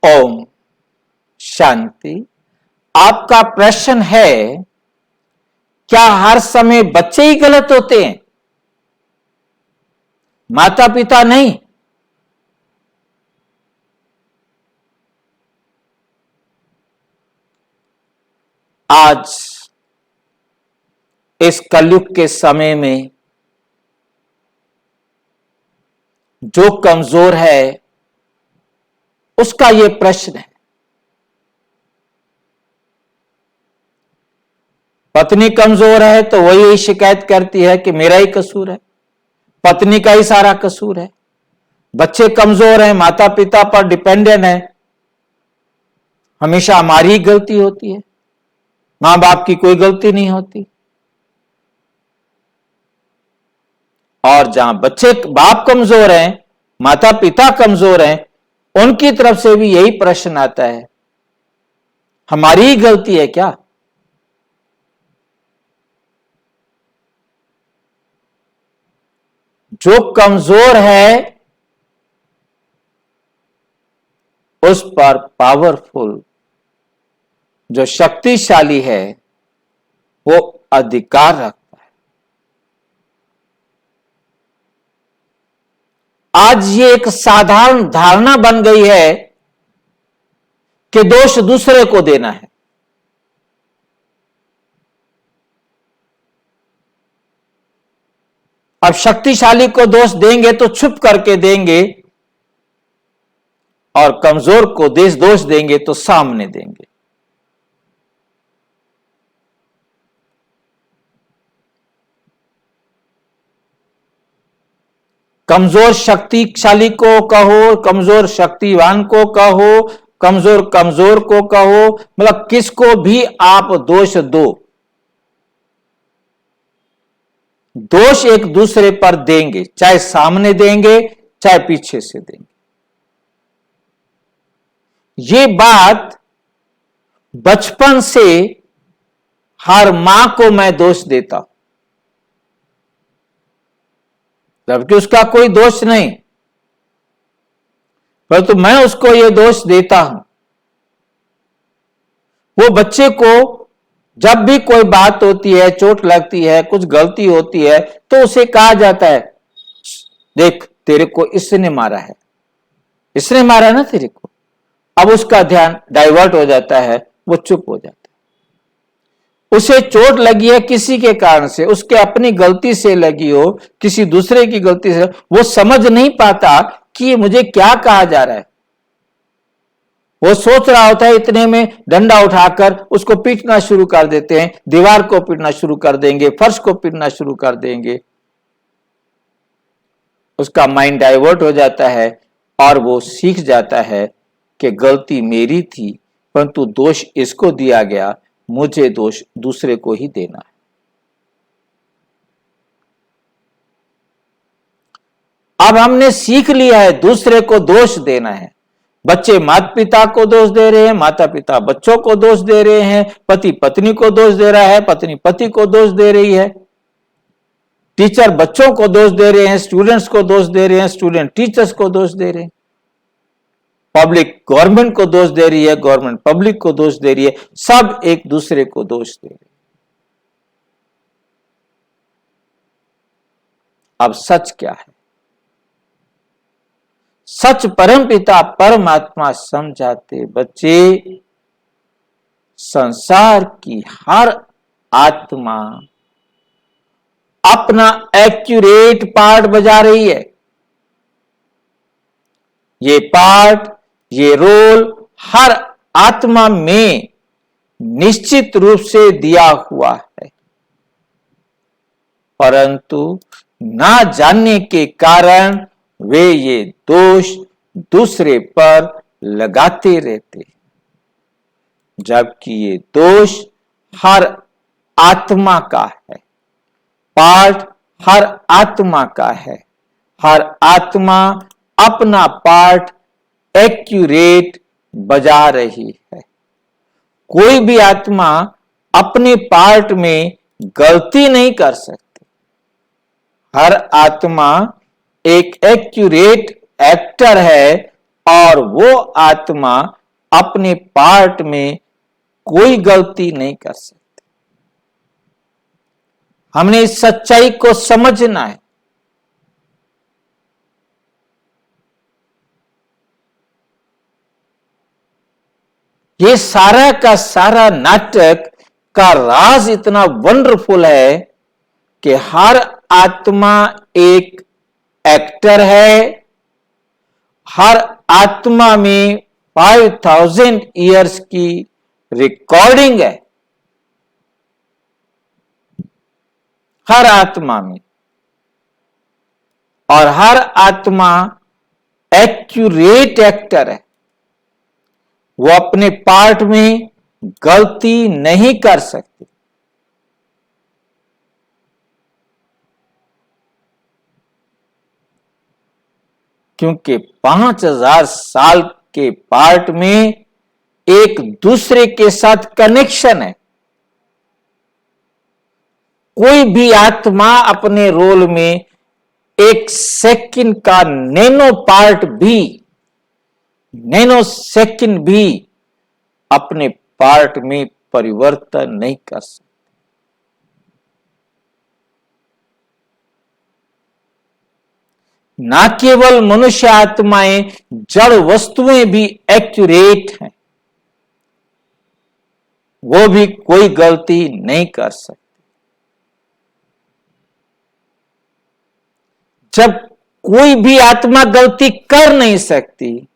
ओम शांति। आपका प्रश्न है, क्या हर समय बच्चे ही गलत होते हैं, माता पिता नहीं? आज इस कलयुग के समय में जो कमजोर है उसका यह प्रश्न है। पत्नी कमजोर है तो वही शिकायत करती है कि मेरा ही कसूर है, पत्नी का ही सारा कसूर है। बच्चे कमजोर हैं, माता पिता पर डिपेंडेंट है, हमेशा हमारी ही गलती होती है, मां बाप की कोई गलती नहीं होती। और जहां बच्चे बाप कमजोर हैं, माता पिता कमजोर हैं, उनकी तरफ से भी यही प्रश्न आता है, हमारी ही गलती है क्या? जो कमजोर है उस पर पावरफुल, जो शक्तिशाली है, वो अधिकार रखता है। आज ये एक साधारण धारणा बन गई है कि दोष दूसरे को देना है। अब शक्तिशाली को दोष देंगे तो छुप करके देंगे, और कमजोर को दोष देंगे तो सामने देंगे। कमजोर शक्तिशाली को कहो, कमजोर शक्तिवान को कहो, कमजोर कमजोर को कहो, मतलब किसको भी आप दोष दो, दोष एक दूसरे पर देंगे, चाहे सामने देंगे चाहे पीछे से देंगे। ये बात बचपन से हर मां को मैं दोष देता हूं, जबकि उसका कोई दोष नहीं, परंतु मैं उसको यह दोष देता हूं। वो बच्चे को जब भी कोई बात होती है, चोट लगती है, कुछ गलती होती है, तो उसे कहा जाता है, देख तेरे को इसने मारा है, इसने मारा ना तेरे को। अब उसका ध्यान डाइवर्ट हो जाता है, वो चुप हो जाता है। उसे चोट लगी है किसी के कारण से, उसके अपनी गलती से लगी हो, किसी दूसरे की गलती से, वो समझ नहीं पाता कि मुझे क्या कहा जा रहा है। वो सोच रहा होता है, इतने में डंडा उठाकर उसको पीटना शुरू कर देते हैं, दीवार को पीटना शुरू कर देंगे, फर्श को पीटना शुरू कर देंगे। उसका माइंड डाइवर्ट हो जाता है और वो सीख जाता है कि गलती मेरी थी, परंतु दोष इसको दिया गया, मुझे दोष दूसरे को ही देना है। अब हमने सीख लिया है दूसरे को दोष देना है। बच्चे माता पिता को दोष दे रहे हैं, माता पिता बच्चों को दोष दे रहे हैं, पति पत्नी को दोष दे रहा है, पत्नी पति को दोष दे रही है, टीचर बच्चों को दोष दे रहे हैं, स्टूडेंट्स को दोष दे रहे हैं, स्टूडेंट टीचर्स को दोष दे रहे हैं, पब्लिक गवर्नमेंट को दोष दे रही है, गवर्नमेंट पब्लिक को दोष दे रही है, सब एक दूसरे को दोष दे रहे हैं। अब सच क्या है? सच परमपिता परमात्मा समझाते बच्चे, संसार की हर आत्मा अपना एक्यूरेट पार्ट बजा रही है। ये पार्ट, ये रोल हर आत्मा में निश्चित रूप से दिया हुआ है, परंतु ना जानने के कारण वे ये दोष दूसरे पर लगाते रहते, जबकि ये दोष हर आत्मा का है, पार्ट हर आत्मा का है। हर आत्मा अपना पार्ट एक्यूरेट बजा रही है। कोई भी आत्मा अपने पार्ट में गलती नहीं कर सकती। हर आत्मा एक एक्यूरेट एक्टर है, और वो आत्मा अपने पार्ट में कोई गलती नहीं कर सकती। हमने इस सच्चाई को समझना है। ये सारा का सारा नाटक का राज इतना वंडरफुल है कि हर आत्मा एक एक्टर है। हर आत्मा में 5000 ईयर्स की रिकॉर्डिंग है, हर आत्मा में। और हर आत्मा एक्यूरेट एक्टर है। वो अपने पार्ट में गलती नहीं कर सकती। क्योंकि 5000 साल के पार्ट में एक दूसरे के साथ कनेक्शन है। कोई भी आत्मा अपने रोल में एक सेकंड का नैनो सेकंड भी अपने पार्ट में परिवर्तन नहीं कर सकते। ना केवल मनुष्य आत्माएं, जड़ वस्तुएं भी एक्यूरेट हैं। वो भी कोई गलती नहीं कर सकते। जब कोई भी आत्मा गलती कर नहीं सकती,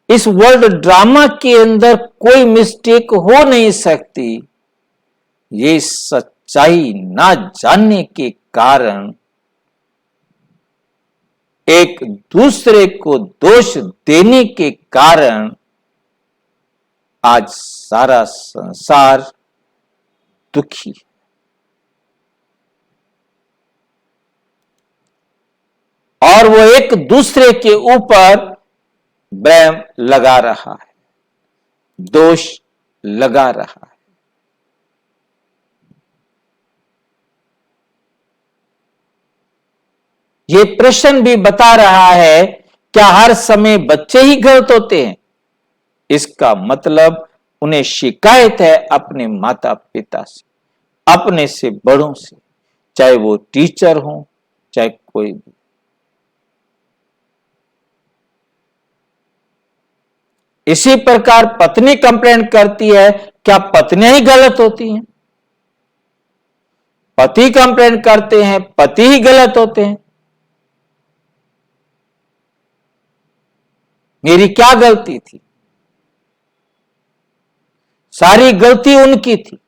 इस वर्ल्ड ड्रामा के अंदर कोई मिस्टेक हो नहीं सकती, ये सच्चाई ना जानने के कारण एक दूसरे को दोष देने के कारण आज सारा संसार दुखी है। और वो एक दूसरे के ऊपर ब्लेम लगा रहा है, दोष लगा रहा है। ये प्रश्न भी बता रहा है, क्या हर समय बच्चे ही गलत होते हैं? इसका मतलब उन्हें शिकायत है अपने माता पिता से, अपने से बड़ों से, चाहे वो टीचर हो, चाहे कोई भी। इसी प्रकार पत्नी कंप्लेंट करती है, क्या पत्नियां ही गलत होती हैं? पति कंप्लेंट करते हैं, पति ही गलत होते हैं? मेरी क्या गलती थी? सारी गलती उनकी थी।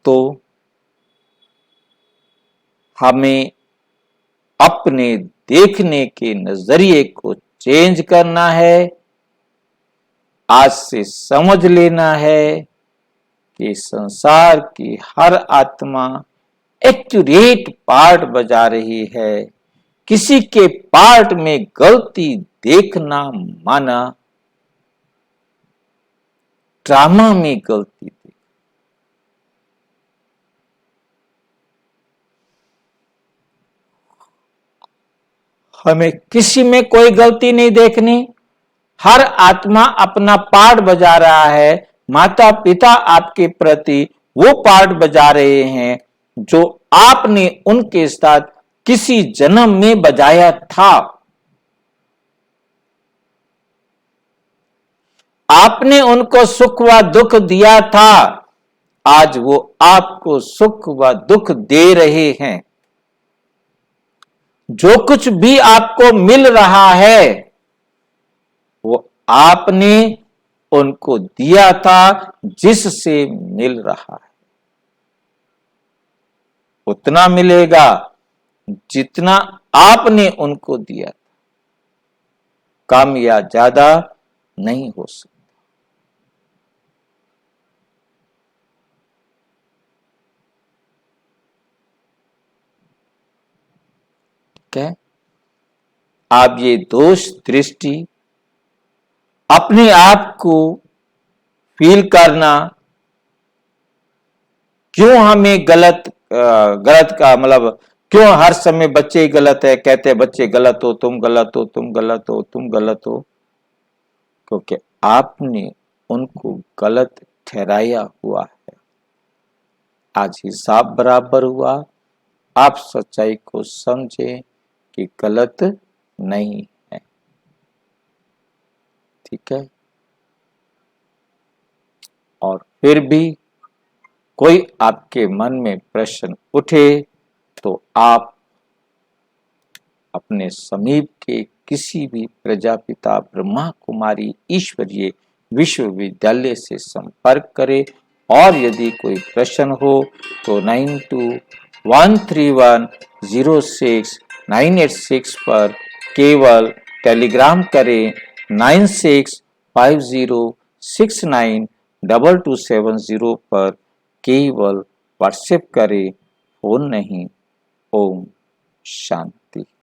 तो हमें अपने देखने के नजरिए को चेंज करना है। आज से समझ लेना है कि संसार की हर आत्मा एक्यूरेट पार्ट बजा रही है। किसी के पार्ट में गलती देखना माना ड्रामा में गलती। हमें किसी में कोई गलती नहीं देखनी। हर आत्मा अपना पार्ट बजा रहा है। माता पिता आपके प्रति वो पार्ट बजा रहे हैं जो आपने उनके साथ किसी जन्म में बजाया था। आपने उनको सुख व दुख दिया था, आज वो आपको सुख व दुख दे रहे हैं। जो कुछ भी आपको मिल रहा है वो आपने उनको दिया था, जिससे मिल रहा है उतना मिलेगा जितना आपने उनको दिया था। कम या ज्यादा नहीं हो सकता। ठीक है? आप ये दोष दृष्टि अपने आप को फील करना, क्यों हमें गलत का मतलब क्यों हर समय बच्चे ही गलत है, कहते हैं बच्चे गलत हो, तुम गलत हो, तुम गलत हो, तुम गलत हो? क्योंकि आपने उनको गलत ठहराया हुआ है। आज हिसाब बराबर हुआ, आप सच्चाई को समझे कि गलत नहीं है। ठीक है। और फिर भी कोई आपके मन में प्रश्न उठे तो आप अपने समीप के किसी भी प्रजापिता ब्रह्मा कुमारी ईश्वरीय विश्वविद्यालय से संपर्क करें। और यदि कोई प्रश्न हो तो 9213106986 पर केवल टेलीग्राम करें। 9650692270 पर केवल व्हाट्सएप करें, फोन नहीं। ओम शांति।